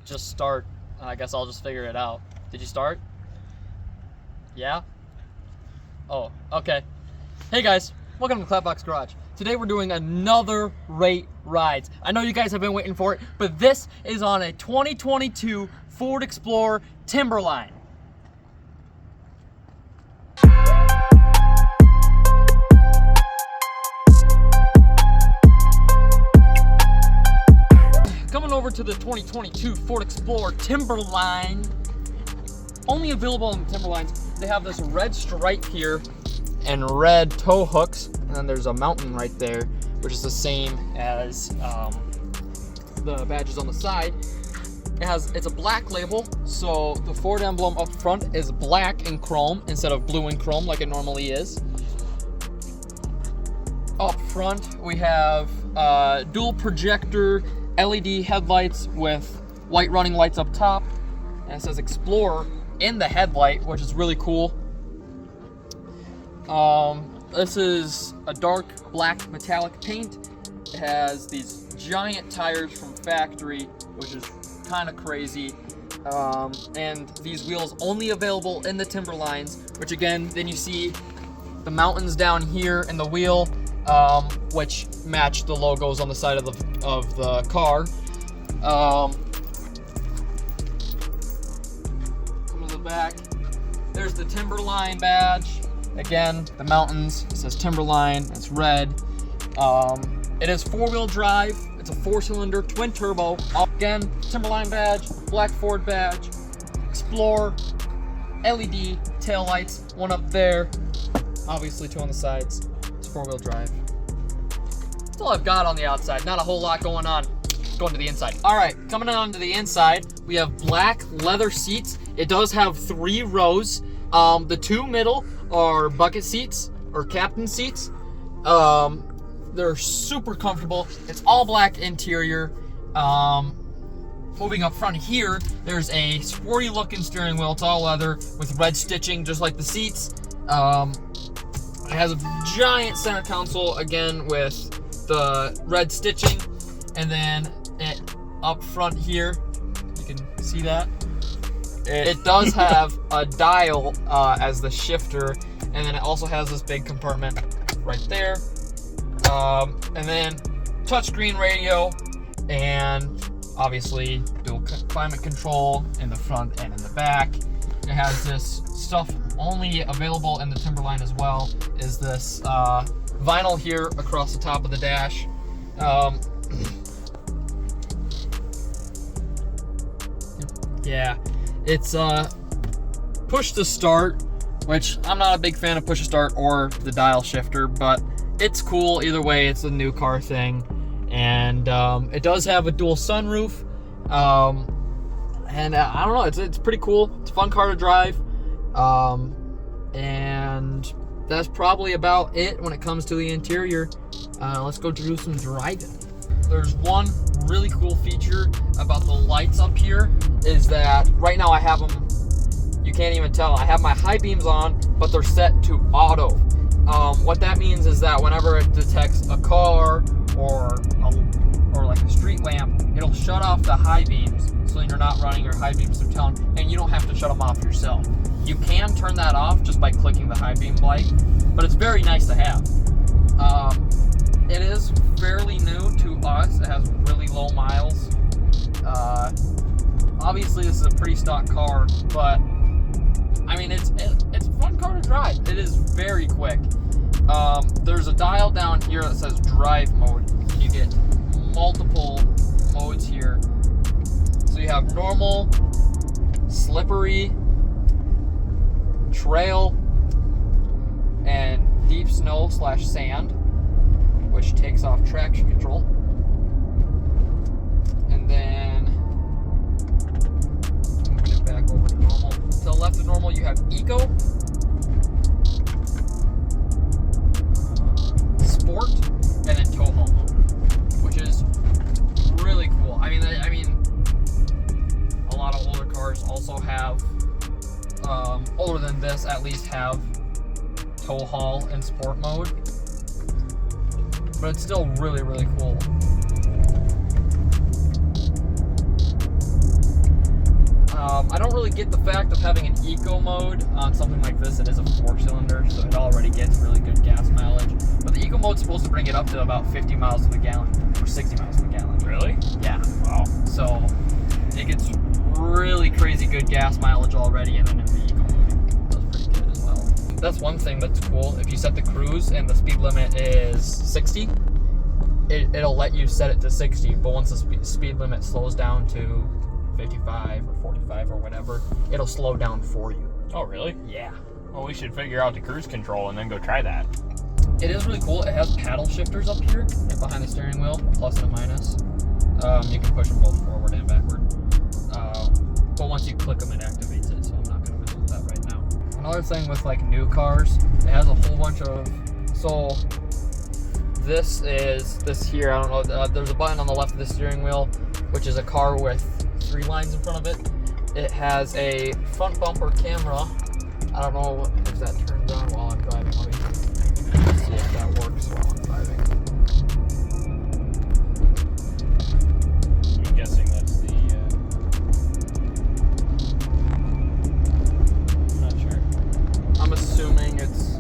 just start. I guess I'll just figure it out. Did you start? Yeah? Oh, okay. Hey guys, welcome to Clapbox Garage. Today we're doing another Rate Rides. I know you guys have been waiting for it, but this is on a 2022 Ford Explorer Timberline. Coming over to the 2022 Ford Explorer Timberline. Only available on the Timberlines. They have this red stripe here and red tow hooks, and then there's a mountain right there, which is the same as the badges on the side. It's a black label, so the Ford emblem up front is black and chrome instead of blue and chrome like it normally is. Up front we have dual projector LED headlights with white running lights up top, and it says Explorer in the headlight, which is really cool. This is a dark black metallic paint. It has these giant tires from factory, which is kind of crazy. And these wheels only available in the Timberlines, which again, then you see the mountains down here in the wheel, which match the logos on the side of the car. Come to the back. There's the Timberline badge. Again, the mountains. It says Timberline. It's red. It is four-wheel drive. It's a four-cylinder twin turbo. Again, Timberline badge, black Ford badge, Explorer, LED taillights, one up there. Obviously, two on the sides. It's four-wheel drive. That's all I've got on the outside. Not a whole lot going on. Going to the inside. All right, coming on to the inside, we have black leather seats. It does have 3 rows. The 2 middle are bucket seats or captain seats. They're super comfortable. It's all black interior. Moving up front here, there's a sporty looking steering wheel. It's all leather with red stitching, just like the seats. It has a giant center console, again with the red stitching, and then up front here, you can see that. It does have a dial as the shifter, and then it also has this big compartment right there. And then touchscreen radio, and obviously dual climate control in the front and in the back. It has this stuff only available in the Timberline as well, is this vinyl here across the top of the dash. Yeah, it's push to start, which I'm not a big fan of push to start or the dial shifter, but it's cool either way. It's a new car thing, and it does have a dual sunroof, and I don't know, it's pretty cool. It's a fun car to drive, and that's probably about it when it comes to the interior. Let's go do some driving. There's one really cool feature about the lights up here, is that right now I have them, you can't even tell, I have my high beams on, but they're set to auto. What that means is that whenever it detects a car or like a street lamp, it'll shut off the high beams, so you're not running your high beams through town, and you don't have to shut them off yourself. You can turn that off just by clicking the high beam light, but it's very nice to have. It is fairly new to us. It has really low miles. Obviously this is a pretty stock car, but I mean, it's a fun car to drive. It is very quick. There's a dial down here that says drive mode. You get multiple modes here. So you have normal, slippery, trail, and deep snow / sand, which takes off traction control. And then moving it back over to normal. To the left of normal, you have eco, sport, and then tow haul mode, which is really cool. I mean, a lot of older cars also have, older than this at least, have tow haul and sport mode, but it's still really, really cool. I don't really get the fact of having an eco mode on something like this. It is a 4-cylinder, so it already gets really good gas mileage. But the eco mode's supposed to bring it up to about 50 miles to the gallon, or 60 miles to the gallon. Really? Yeah. Wow. So it gets really crazy good gas mileage already, and then in the eco mode, it does pretty good as well. That's one thing that's cool. If you set the cruise and the speed limit is 60, it'll let you set it to 60, but once the speed limit slows down to 55 or 45 or whatever, it'll slow down for you. Oh, really? Yeah. Well, we should figure out the cruise control and then go try that. It is really cool. It has paddle shifters up here and behind the steering wheel, a plus and a minus. You can push them both forward and backward. But once you click them, it activates it, so I'm not going to mess with that right now. Another thing with like new cars, it has a whole bunch of... So this here, I don't know, there's a button on the left of the steering wheel, which is a car with 3 lines in front of it. It has a front bumper camera. I don't know if that turns on while I'm driving. Let me see if that works while I'm driving. I'm guessing that's the... I'm not sure. I'm assuming it's...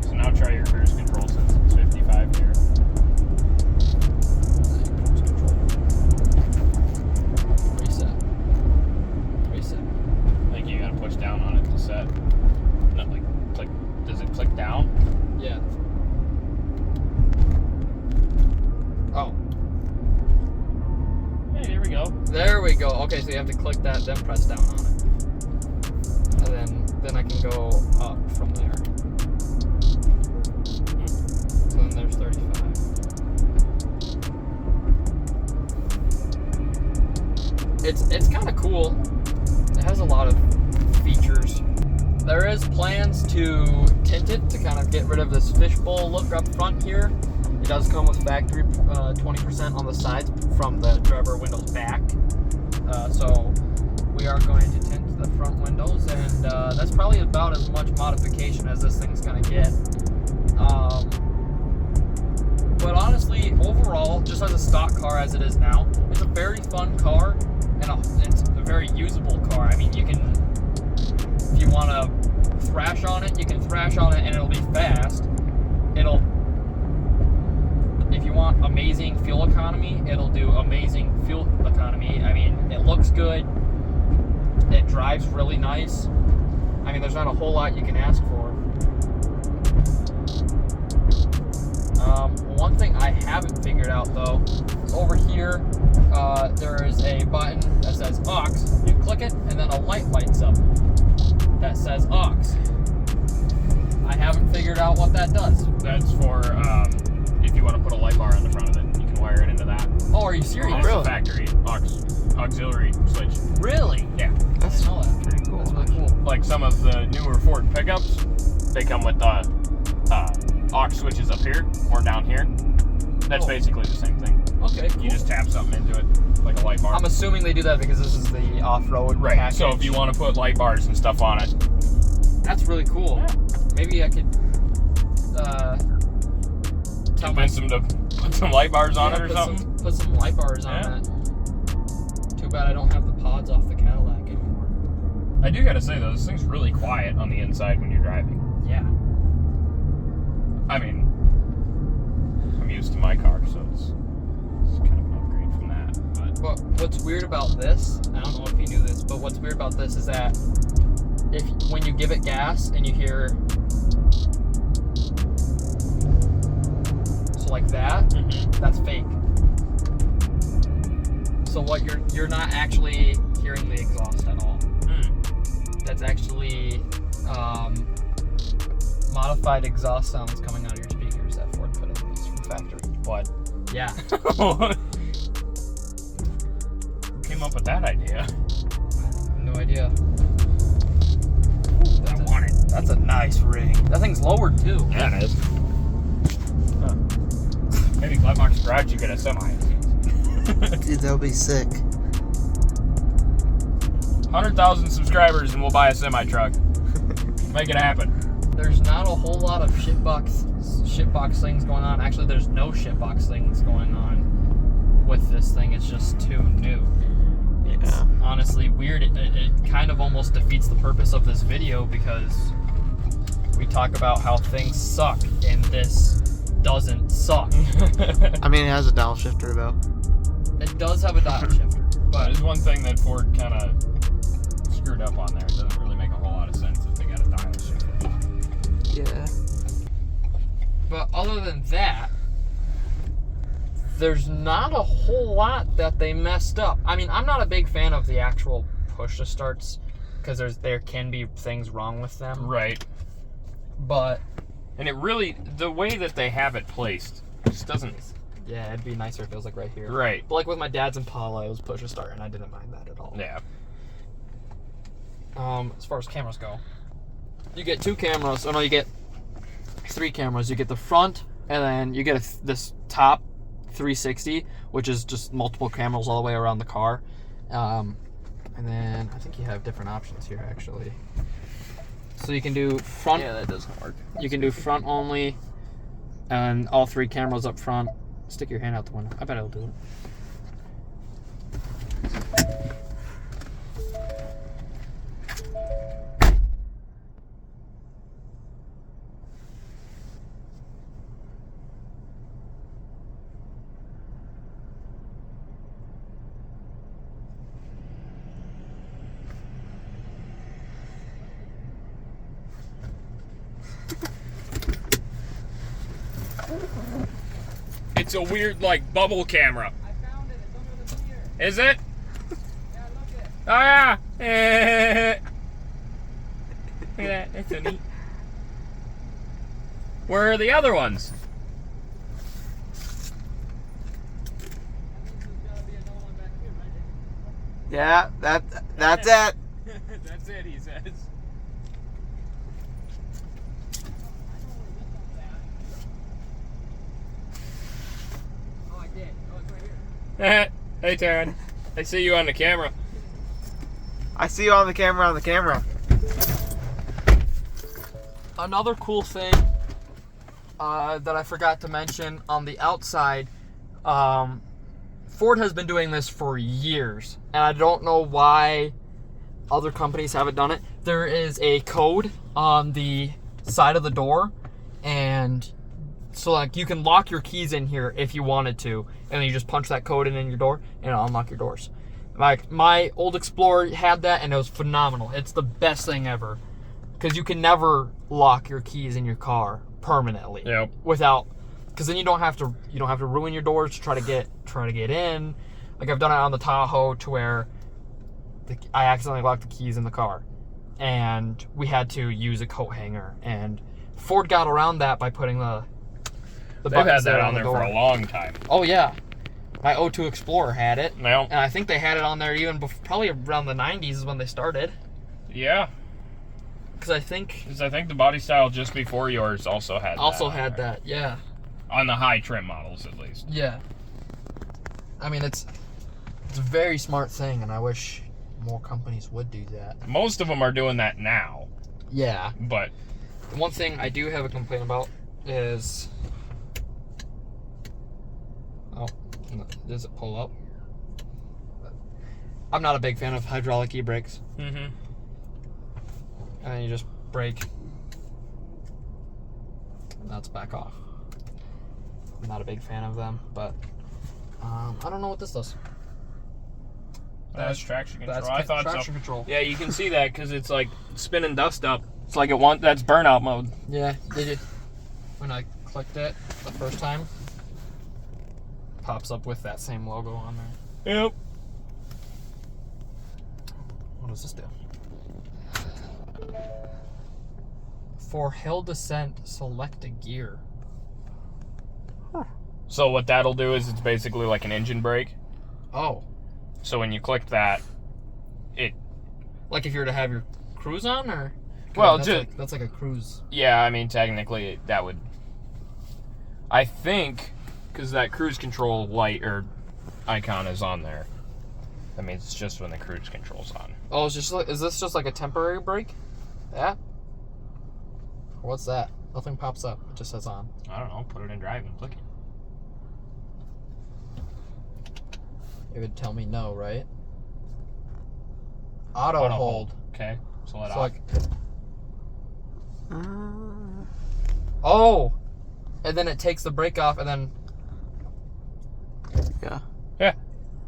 So now try your cruise control since it's 55 here. Reset. I think you gotta push down on it to set. Not like click. Does it click down? Yeah. Oh. Hey, there we go. There we go. Okay, so you have to click that, then press down on it. And then I can go up from there. So then there's 35. It's kind of cool. It has a lot of features. There is plans to tint it to kind of get rid of this fishbowl look up front here. It does come with factory 20% on the sides from the driver windows back. So we are going to tint the front windows, and that's probably about as much modification as this thing's going to get. But honestly, overall, just as a stock car as it is now, it's a very fun car, and it's a very usable car. I mean, you can, if you want to thrash on it, you can thrash on it and it'll be fast. If you want amazing fuel economy, it'll do amazing fuel economy. I mean, it looks good. It drives really nice. I mean, there's not a whole lot you can ask for. One thing I haven't figured out though, is over here, there is a button that says aux. You click it, and then a light lights up that says aux. I haven't figured out what that does. That's for if you want to put a light bar on the front of it, you can wire it into that. Oh, are you serious? It's a factory auxiliary switch. Really? Yeah. I didn't know that. Pretty cool. That's really cool. Like some of the newer Ford pickups, they come with aux switches up here or down here. That's basically the same thing. Okay, cool. You just tap something into it, like a light bar. I'm assuming they do that because this is the off-road package. So if you want to put light bars and stuff on it, that's really cool. Yeah. Maybe I could convince them to put some light bars on it or something. Put some light bars on it. Too bad I don't have the pods off the Cadillac anymore. I do gotta say though, this thing's really quiet on the inside when you're driving. Yeah. I mean, I'm used to my car, so it's kind of an upgrade from that. But what's weird about this, I don't know if you knew this, but what's weird about this is that when you give it gas and you hear, so like that, that's fake. So what you're not actually hearing the exhaust at all. That's actually modified exhaust sounds coming out of your speakers that Ford put in these from factory. What? Yeah. Who came up with that idea? No idea. I want it. That's a nice ring. That thing's lowered too. Yeah, it is. Huh. Maybe Glenmark's garage you get a semi. Dude, that would be sick. 100,000 subscribers and we'll buy a semi truck. Make it happen. There's not a whole lot of shitbox things going on. Actually, there's no shitbox things going on with this thing. It's just too new. It's honestly weird. It kind of almost defeats the purpose of this video because we talk about how things suck, and this doesn't suck. I mean, it has a dial shifter though. It does have a dial shifter, but There's one thing that Ford kind of screwed up on there. It doesn't really make a whole lot of sense if they got a dial shifter. Yeah. But other than that, there's not a whole lot that they messed up. I mean, I'm not a big fan of the actual push-to-starts because there can be things wrong with them. Right. But And it really, the way that they have it placed just doesn't... yeah, it'd be nicer if it was like right here. Right. But like with my dad's Impala, it was push-to-start, and I didn't mind that at all. Yeah. As far as cameras go, you get 2 cameras. Oh no, you get 3 cameras. You get the front, and then you get this top 360, which is just multiple cameras all the way around the car. And then I think you have different options here actually. So you can do front. Yeah, that doesn't work. You can do front only, and all 3 cameras up front. Stick your hand out the window. I bet it'll do it. It's a weird, like, bubble camera. I found it. It's under the mirror. Is it? Yeah, look it. Oh, yeah. Look at that. That's so neat. Where are the other ones? Yeah, that's it. That's it, he says. Oh, I did. Oh, it's right here. Hey, Taryn. I see you on the camera. I see you on the camera. Another cool thing that I forgot to mention on the outside, Ford has been doing this for years, and I don't know why other companies haven't done it. There is a code on the side of the door, and so like you can lock your keys in here if you wanted to, and then you just punch that code in your door, and it'll unlock your doors. Like my old Explorer had that, and it was phenomenal. It's the best thing ever, because you can never lock your keys in your car permanently. Yep. Without, because then you don't have to ruin your doors to try to get in. Like I've done it on the Tahoe to where I accidentally locked the keys in the car, and we had to use a coat hanger. And Ford got around that by putting the They've buttons had that on the there door. for a long time. Oh yeah, my O2 Explorer had it, Well, and I think they had it on there even probably around the 90s is when they started. yeah. Because I think the body style just before yours also had that. Yeah. On the high trim models, at least. Yeah. I mean, it's a very smart thing, and I wish more companies would do that. Most of them are doing that now, Yeah. but One thing I do have a complaint about is... Oh, does it pull up? I'm not a big fan of hydraulic e-brakes. mm-hmm. And then you just brake. And that's back off. I'm not a big fan of them, but I don't know what this does. That's traction control. That's I thought traction so. control. Yeah, you can see that because it's like spinning dust up. It's like that's burnout mode. Yeah, did you? When I clicked it the first time, pops up with that same logo on there. Yep. What does this do? For hill descent, select a gear. So what that'll do is it's basically like an engine brake. Oh, So when you click that, it like if you were to have your cruise on, or? 'Cause Well, that's like a cruise. yeah, I mean technically that would. I think because that cruise control light or icon is on there. That means it's just when the cruise control's on. Oh, is this just like a temporary brake? Yeah. What's that? Nothing pops up. It just says on. I don't know. Put it in drive and click it. It would tell me no, right? auto hold. Okay, so let So off. like, oh, and then it takes the brake off, and then Yeah. Yeah.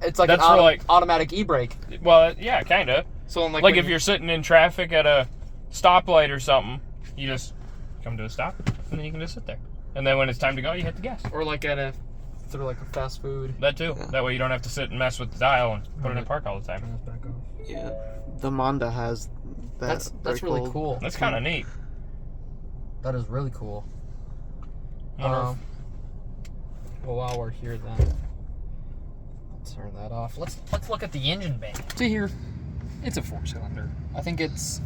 it's like That's an for, like- automatic e-brake. Well, yeah, kind of. So Like when if you're sitting in traffic at a stoplight or something, you just come to a stop, and then you can just sit there. And then when it's time to go, you hit the gas. or like at a through like a fast food. That too. Yeah. That way you don't have to sit and mess with the dial and put it in park all the time. Yeah. The Monda has that. That's really brake cool. That's kind of neat. That is really cool. Wonder Well, while we're here, then let's turn that off. Let's look at the engine bay. See here, it's a 4-cylinder. I think it's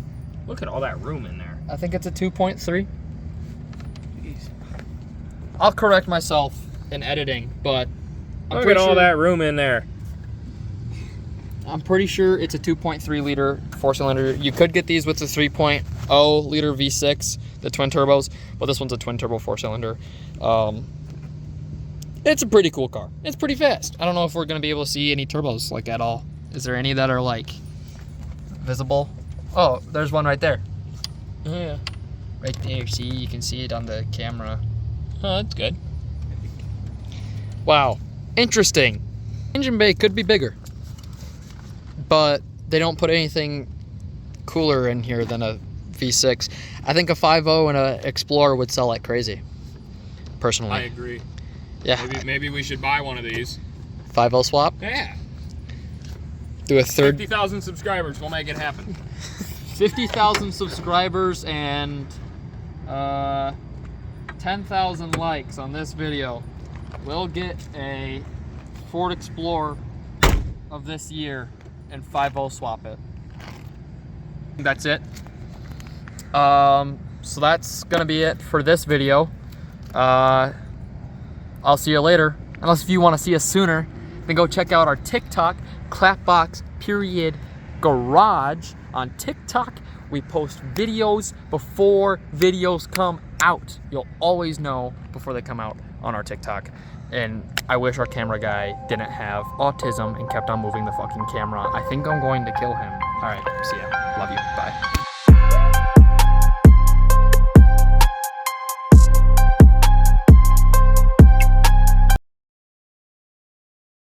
Look at all that room in there. a 2.3. Jeez. I'll correct myself in editing, but I'm Look pretty at all sure, that room in there. I'm pretty sure it's a 2.3 liter 4-cylinder. You could get these with the 3.0 liter V6, the twin turbos, but this one's a twin turbo 4-cylinder. It's a pretty cool car. It's pretty fast. I don't know if we're gonna be able to see any turbos like at all. Is there any that are like visible? Oh, there's one right there. Oh, yeah. Right there. See, you can see it on the camera. Oh, that's good. Wow, interesting. Engine bay could be bigger, but they don't put anything cooler in here than a V6. I think a 5.0 and a Explorer would sell like crazy, personally. I agree. Yeah, Maybe we should buy one of these. 5.0 swap. Yeah. Do a third. 50,000 subscribers. We'll make it happen. 50,000 subscribers and 10,000 likes on this video. We'll get a Ford Explorer of this year and 5.0 swap it. That's it. So that's gonna be it for this video. I'll see you later. Unless if you want to see us sooner, then go check out our TikTok, clapbox.garage on TikTok. We post videos before videos come out. You'll always know before they come out on our TikTok. And I wish our camera guy didn't have autism and kept on moving the fucking camera. I think I'm going to kill him. All right, see ya. Love you. Bye.